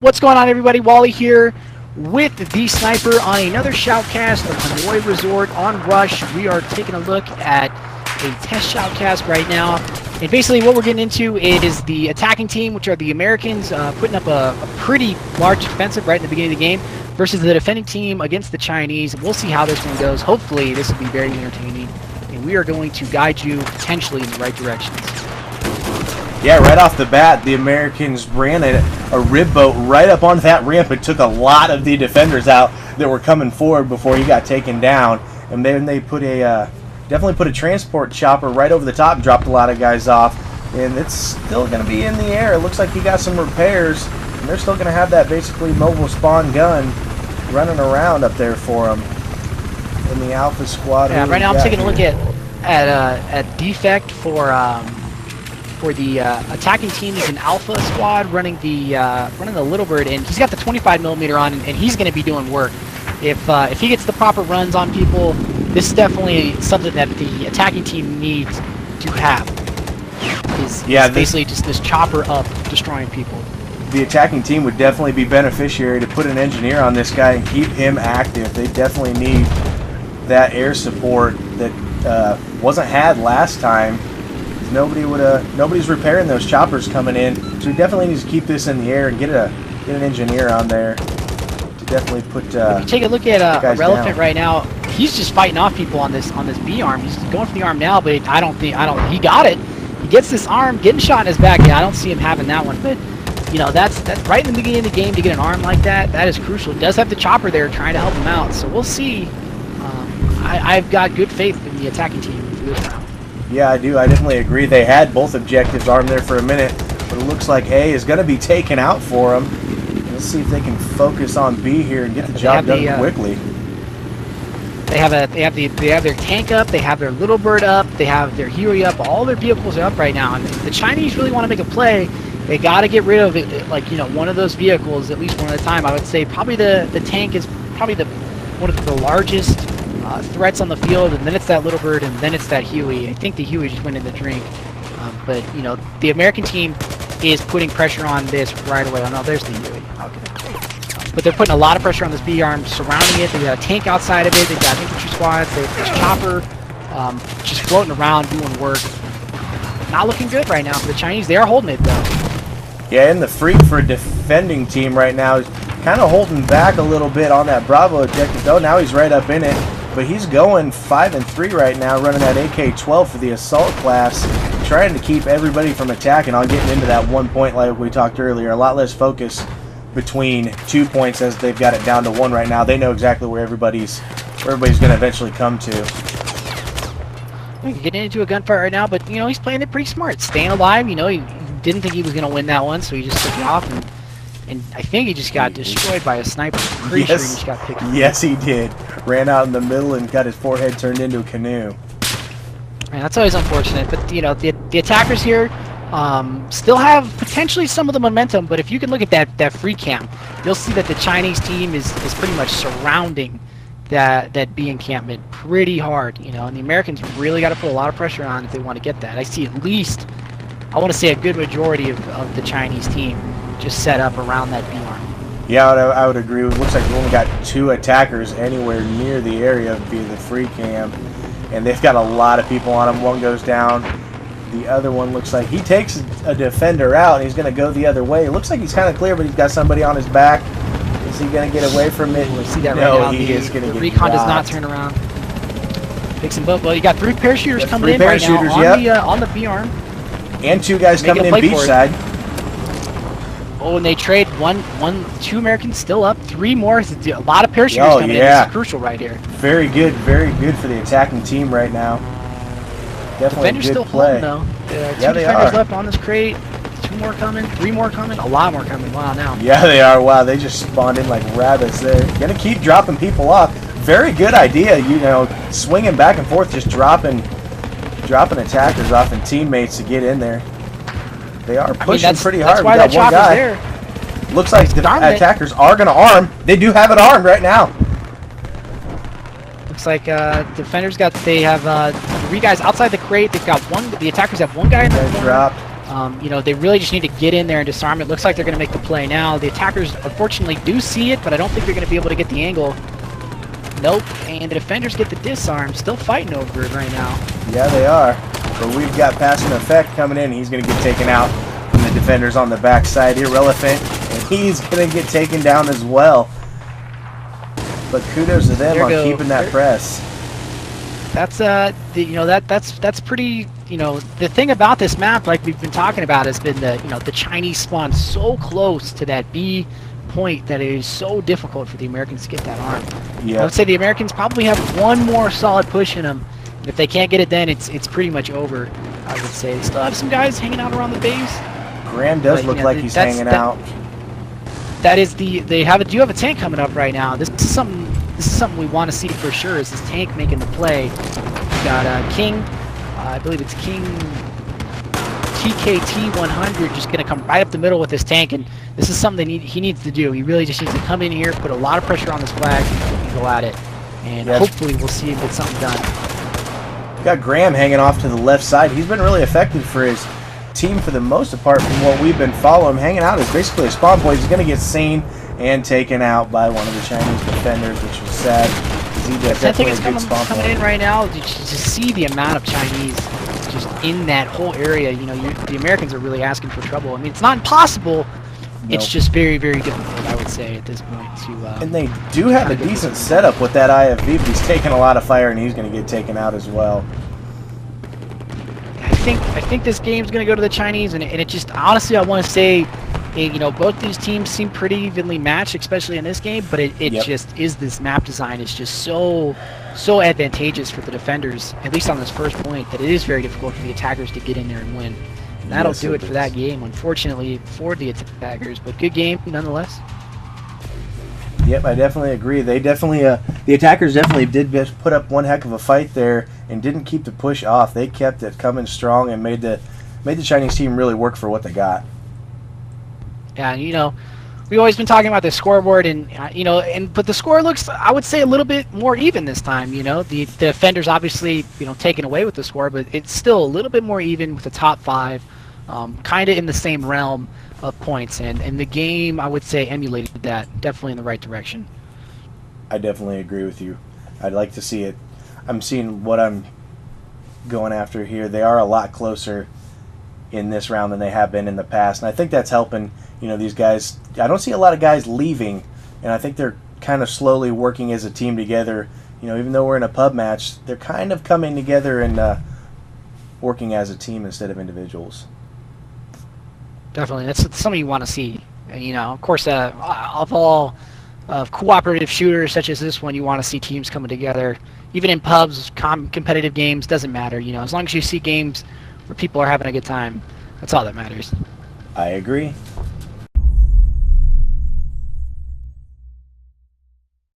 What's going on, everybody? Wally here with the Sniper on another shoutcast of Hainan Resort on Rush. We are taking a look at a test shoutcast right now. And basically what we're getting into is the attacking team, which are the Americans, putting up a pretty large defensive right in the beginning of the game, versus the defending team against the Chinese. We'll see how this one goes. Hopefully this will be very entertaining, and we are going to guide you potentially in the right directions. Yeah, right off the bat, the Americans ran a rib boat right up onto that ramp. It took a lot of the defenders out that were coming forward before he got taken down. And then they put definitely put a transport chopper right over the top and dropped a lot of guys off. And it's still going to be in the air. It looks like he got some repairs. And they're still going to have that basically mobile spawn gun running around up there for them. In the Alpha Squad. Yeah, right now I'm taking a look at defect for the attacking team. Is an Alpha Squad running the Little Bird, and he's got the 25mm on, and he's going to be doing work. If he gets the proper runs on people, this is definitely something that the attacking team needs to have. Is basically just this chopper up destroying people. The attacking team would definitely be beneficiary to put an engineer on this guy and keep him active. They definitely need that air support that wasn't had last time. Nobody's repairing those choppers coming in, so he definitely needs to keep this in the air and get an engineer on there to definitely put. If you take a look at Relevant right now, he's just fighting off people on this B arm. He's going for the arm now, but I don't. He got it. He gets this arm, getting shot in his back. Yeah, I don't see him having that one, but you know that's right in the beginning of the game to get an arm like that. That is crucial. He does have the chopper there trying to help him out, so we'll see. I've got good faith in the attacking team for this round. Yeah, I do. I definitely agree. They had both objectives armed there for a minute, but it looks like A is going to be taken out for them. Let's see if they can focus on B here and get the job done quickly. They have their tank up. They have their Little Bird up. They have their Huey up. All their vehicles are up right now. And if the Chinese really want to make a play, they got to get rid of it. Like, you know, one of those vehicles at least one at a time. I would say probably the tank is probably one of the largest threats on the field, and then it's that Little Bird, and then it's that Huey. I think the Huey just went in the drink, but you know the American team is putting pressure on this right away. Oh no, there's the Huey. Okay, but they're putting a lot of pressure on this B arm, surrounding it. They've got a tank outside of it. They've got infantry squads. They've this chopper just floating around doing work. Not looking good right now for the Chinese. They are holding it though. Yeah, and the Freak for defending team right now is kind of holding back a little bit on that Bravo objective. Though now he's right up in it. But he's going 5-3 right now, running that AK-12 for the assault class, trying to keep everybody from attacking. I'll get into that 1 point like we talked earlier. A lot less focus between 2 points as they've got it down to 1 right now. They know exactly where everybody's going to eventually come to. He's getting into a gunfight right now, but you know he's playing it pretty smart, staying alive. You know he didn't think he was going to win that one, so he just took it off, and I think he just got destroyed by a sniper. I'm pretty sure he just got picked. Yes, he did. Ran out in the middle and got his forehead turned into a canoe. Man, that's always unfortunate. But you know, the attackers here still have potentially some of the momentum. But if you can look at that free cam, you'll see that the Chinese team is pretty much surrounding that B encampment pretty hard. You know, and the Americans really got to put a lot of pressure on if they want to get that. I see at least, I want to say, a good majority of the Chinese team just set up around that B arm. Yeah, I would agree. It looks like we've only got 2 attackers anywhere near the area via the free cam, and they've got a lot of people on them. One goes down. The other one looks like he takes a defender out, and he's going to go the other way. It looks like he's kind of clear, but he's got somebody on his back. Is he going to get away from it? We see that no, right now. He is going to get recon dropped. Does not turn around. Picks him both. Well, you got 3 parachuters coming in right now on the B arm, and 2 guys coming in beach side. Oh, and they trade 2 Americans still up, 3 more. A lot of parachuters coming in. This is crucial right here. Very good for the attacking team right now. Definitely Defenders good still play. Holding, though. Yeah, 2 defenders left on this crate. 2 more coming, 3 more coming, a lot more coming. Wow, now. Yeah, they are. Wow, they just spawned in like rabbits there. Gonna keep dropping people off. Very good idea, you know, swinging back and forth, just dropping attackers off and teammates to get in there. They are pushing pretty hard. That's why that chopper's there. Looks like the attackers are going to arm. They do have it armed right now. Looks like defenders they have 3 guys outside the crate. They've got 1. The attackers have 1 guy in the corner. Dropped. You know, they really just need to get in there and disarm it. Looks like they're going to make the play now. The attackers, unfortunately, do see it, but I don't think they're going to be able to get the angle. Nope, and the defenders get the disarm. Still fighting over it right now. Yeah, they are. But we've got Passive Effect coming in. He's going to get taken out from the defenders on the backside. Irrelevant, and he's going to get taken down as well. But kudos to them on keeping that press. That's you know, that's pretty. You know, the thing about this map, like we've been talking about, has been the, you know, the Chinese spawn so close to that B point that it is so difficult for the Americans to get that arm. Yeah. I would say the Americans probably have one more solid push in them. And if they can't get it, then it's pretty much over. I would say they still have some guys hanging out around the base. Graham does look like he's hanging out. That is do you have a tank coming up right now. This is something we want to see for sure. Is this tank making the play? We got King. I believe it's King TKT 100 just going to come right up the middle with this tank, and this is something he needs to do. He really just needs to come in here, put a lot of pressure on this flag, and go at it. And hopefully we'll see him get something done. We got Graham hanging off to the left side. He's been really effective for his team for the most part from what we've been following. Hanging out is basically a spawn point. He's going to get seen and taken out by one of the Chinese defenders, which was sad. I think it's coming in right now. You just see the amount of Chinese just in that whole area. You know, the Americans are really asking for trouble. I mean, it's not impossible. Nope. It's just very, very difficult, I would say, at this point. And they do have a decent setup with that IFV, but he's taking a lot of fire, and he's going to get taken out as well. I think this game's going to go to the Chinese, and it just, honestly, I want to say, you know, both these teams seem pretty evenly matched, especially in this game, but it just is, this map design is just so advantageous for the defenders, at least on this first point, that it is very difficult for the attackers to get in there and win. And that'll do it for that game, unfortunately, for the attackers, but good game nonetheless. Yep, I definitely agree. They definitely, the attackers definitely did put up one heck of a fight there and didn't keep the push off. They kept it coming strong and made the Chinese team really work for what they got. Yeah, you know, we've always been talking about the scoreboard, and you know, but the score looks, I would say, a little bit more even this time. You know, the defenders obviously, you know, taken away with the score, but it's still a little bit more even with the top five, kind of in the same realm of points, and the game, I would say, emulated that definitely in the right direction. I definitely agree with you. I'd like to see it. I'm seeing what I'm going after here. They are a lot closer in this round than they have been in the past, and I think that's helping. You know, these guys, I don't see a lot of guys leaving, and I think they're kind of slowly working as a team together. You know, even though we're in a pub match, they're kind of coming together and working as a team instead of individuals. Definitely, that's something you want to see. And, you know, of course, of all cooperative shooters such as this one, you want to see teams coming together. Even in pubs, competitive games, doesn't matter. You know, as long as you see games where people are having a good time, that's all that matters. I agree.